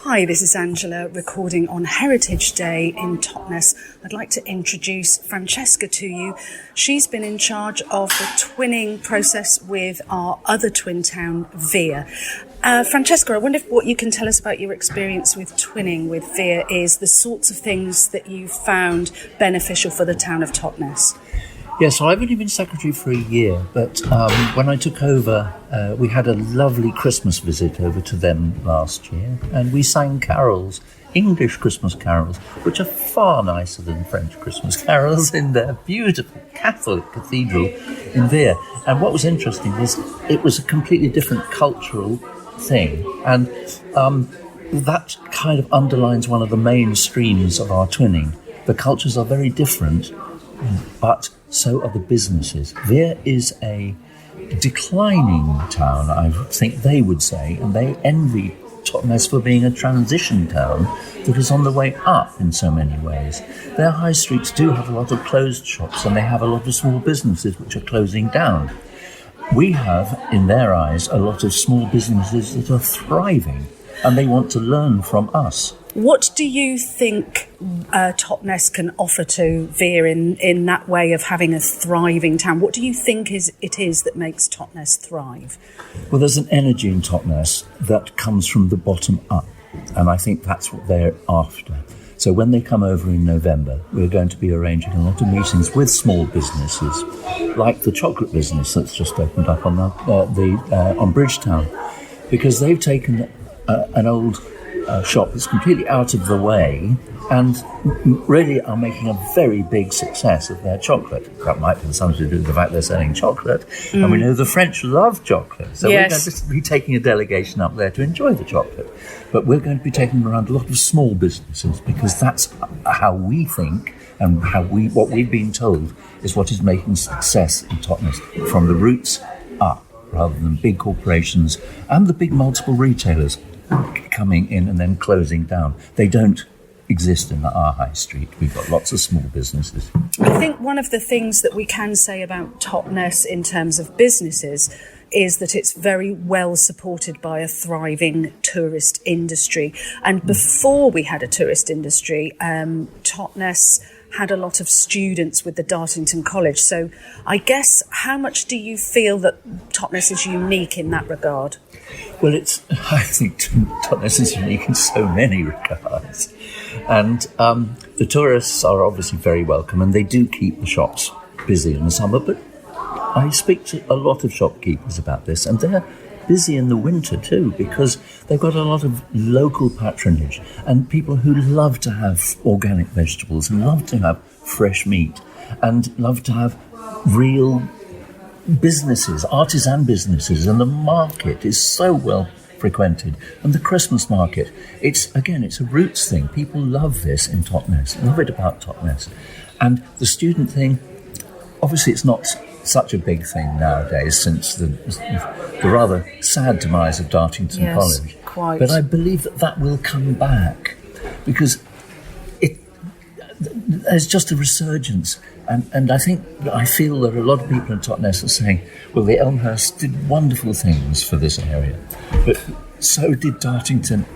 Hi, this is Angela recording on Heritage Day in Totnes. I'd like to introduce Francesca to you. She's been in charge of the twinning process with our other twin town, Veer. Francesca, I wonder what you can tell us about your experience with twinning with Veer is the sorts of things that you found beneficial for the town of Totnes. Yeah, so I've only been secretary for a year, but when I took over, we had a lovely Christmas visit over to them last year, and we sang carols, English Christmas carols, which are far nicer than French Christmas carols in their beautiful Catholic cathedral in Veer. And what was interesting is it was a completely different cultural thing, and that kind of underlines one of the main streams of our twinning. The cultures are very different, but so are the businesses. Veer is a declining town, I think they would say, and they envy Totnes for being a transition town that is on the way up in so many ways. Their high streets do have a lot of closed shops, and they have a lot of small businesses which are closing down. We have, in their eyes, a lot of small businesses that are thriving, and they want to learn from us. What do you think Totnes can offer to Veer in that way of having a thriving town? What do you think it is that makes Totnes thrive? Well, there's an energy in Totnes that comes from the bottom up, and I think that's what they're after. So when they come over in November, we're going to be arranging a lot of meetings with small businesses, like the chocolate business that's just opened up on on Bridgetown, because they've taken an old shop that's completely out of the way and really are making a very big success of their chocolate. That might have something to do with the fact they're selling chocolate, and we know the French love chocolate, so yes. We're going to be taking a delegation up there to enjoy the chocolate. But we're going to be taking around a lot of small businesses, because that's how we think, and what we've been told is what is making success in Totnes, from the roots up, rather than big corporations and the big multiple retailers coming in and then closing down. They don't exist in our high street. We've got lots of small businesses. I think one of the things that we can say about Totnes in terms of businesses is that it's very well supported by a thriving tourist industry. And before we had a tourist industry, Totnes had a lot of students with the Dartington College. So I guess, how much do you feel that Totnes is unique in that regard? Well, I think Totnes is unique in so many regards. And the tourists are obviously very welcome, and they do keep the shops busy in the summer. But I speak to a lot of shopkeepers about this, and they're busy in the winter too, because they've got a lot of local patronage and people who love to have organic vegetables and love to have fresh meat and love to have real businesses, artisan businesses, and the market is so well frequented. And the Christmas market, it's a roots thing. People love this in Totnes, love it about Totnes. And the student thing, obviously it's not such a big thing nowadays since the rather sad demise of Dartington College. Quite. But I believe that will come back, because there's just a resurgence. And I feel that a lot of people in Totnes are saying, well, the Elmhurst did wonderful things for this area, but so did Dartington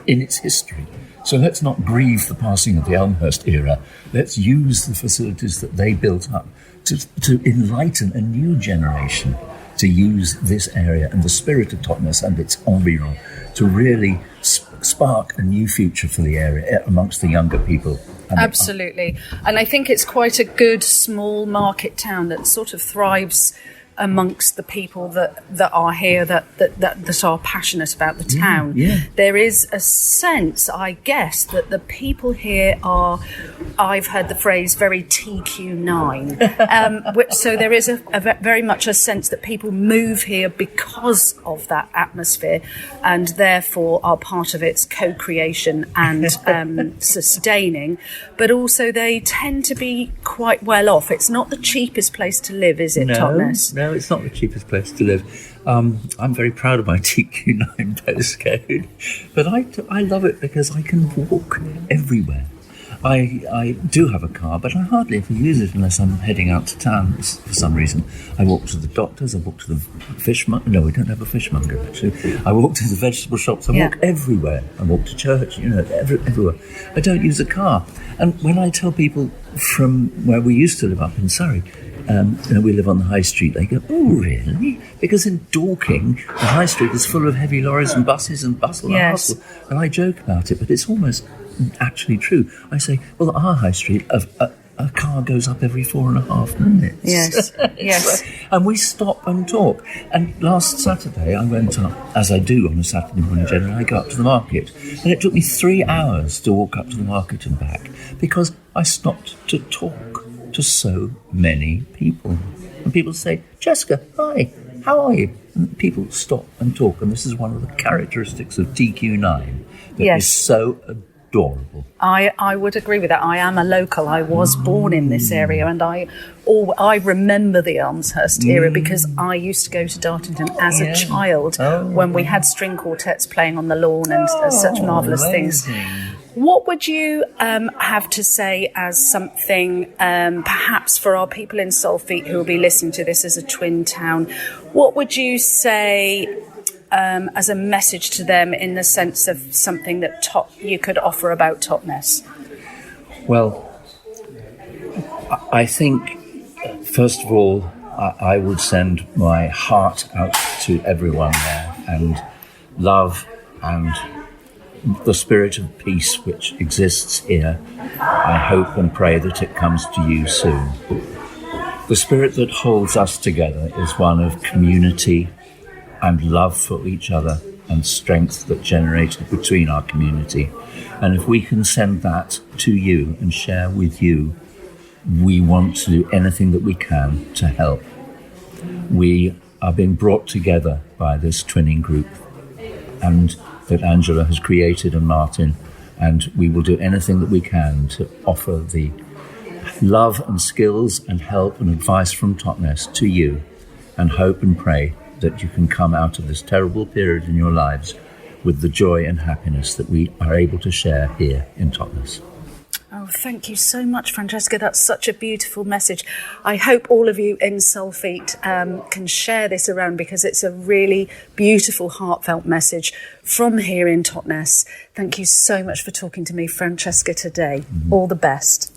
in its history. So let's not grieve the passing of the Elmhurst era. Let's use the facilities that they built up to enlighten a new generation to use this area and the spirit of Totnes and its environ to really spark a new future for the area amongst the younger people. Absolutely. And I think it's quite a good small market town that sort of thrives amongst the people that are here, that are passionate about the town. Yeah. There is a sense, I guess, that the people here are, I've heard the phrase, very TQ9. So there is a very much a sense that people move here because of that atmosphere, and therefore are part of its co-creation and sustaining. But also they tend to be quite well off. It's not the cheapest place to live, is it, Totnes? No, it's not the cheapest place to live. I'm very proud of my TQ9 postcode, but I love it because I can walk everywhere. I do have a car, but I hardly ever use it unless I'm heading out to town for some reason. I walk to the doctors, I walk to the fishmonger. No, we don't have a fishmonger, actually. I walk to the vegetable shops, I walk everywhere. I walk to church, everywhere. I don't use a car. And when I tell people from where we used to live up in Surrey, we live on the high street, they go, oh, really? Because in Dorking, the high street is full of heavy lorries and buses and bustle and hustle. And I joke about it, but it's almost actually true. I say, well, at our high street, a car goes up every 4.5 minutes. Yes, yes. And we stop and talk. And last Saturday, I went up, as I do on a Saturday morning generally, I go up to the market. And it took me 3 hours to walk up to the market and back because I stopped to talk to so many people. And people say, Jessica, hi, how are you? And people stop and talk. And this is one of the characteristics of TQ9 that is so adorable. I would agree with that. I am a local. I was born in this area, and I remember the Elmshurst era because I used to go to Dartington as a child when we had string quartets playing on the lawn and such marvellous things. What would you have to say as something, perhaps for our people in Salford who will be listening to this as a twin town, what would you say as a message to them in the sense of something that you could offer about Totnes? Well, I think, first of all, I would send my heart out to everyone there, and love and the spirit of peace which exists here. I hope and pray that it comes to you soon. The spirit that holds us together is one of community and love for each other and strength that generated between our community. And if we can send that to you and share with you, we want to do anything that we can to help. We are being brought together by this twinning group and that Angela has created, and Martin, and we will do anything that we can to offer the love and skills and help and advice from Totnes to you, and hope and pray that you can come out of this terrible period in your lives with the joy and happiness that we are able to share here in Totnes. Oh, thank you so much, Francesca. That's such a beautiful message. I hope all of you in Salford can share this around, because it's a really beautiful, heartfelt message from here in Totnes. Thank you so much for talking to me, Francesca, today. All the best.